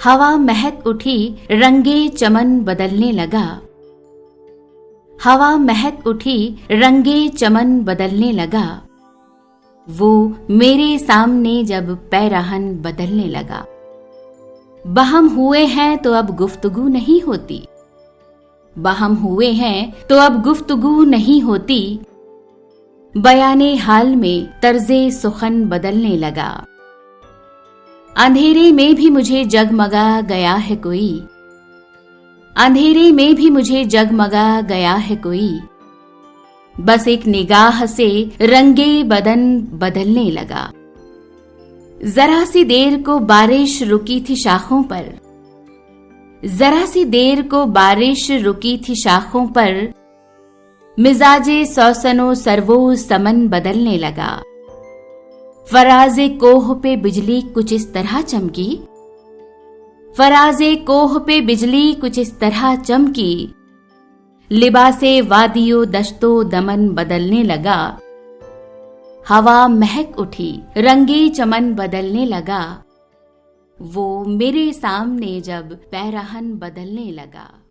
हवा महक उठी, रंगे चमन बदलने लगा। हवा महक उठी, रंगे चमन बदलने लगा। वो मेरे सामने जब पैराहन बदलने लगा। बहम हुए हैं तो अब गुफ्तगू नहीं होती। बहम हुए हैं तो अब गुफ्तगू नहीं होती। बयाने हाल में तर्जे सुखन बदलने लगा। अंधेरे में भी मुझे जगमगा गया है कोई। अंधेरे में भी मुझे जगमगा गया है कोई। बस एक निगाह से रंगे बदन बदलने लगा। जरा सी देर को बारिश रुकी थी शाखों पर। जरा सी देर को बारिश रुकी थी शाखों पर। मिजाजे सौसनो सरवो समन बदलने लगा। फराजे कोह पे बिजली कुछ इस तरह चमकी। फराजे कोह पे बिजली कुछ इस तरह चमकी। लिबासे वादियो दश्तो दमन बदलने लगा। हवा महक उठी, रंगे चमन बदलने लगा। वो मेरे सामने जब पैराहन बदलने लगा।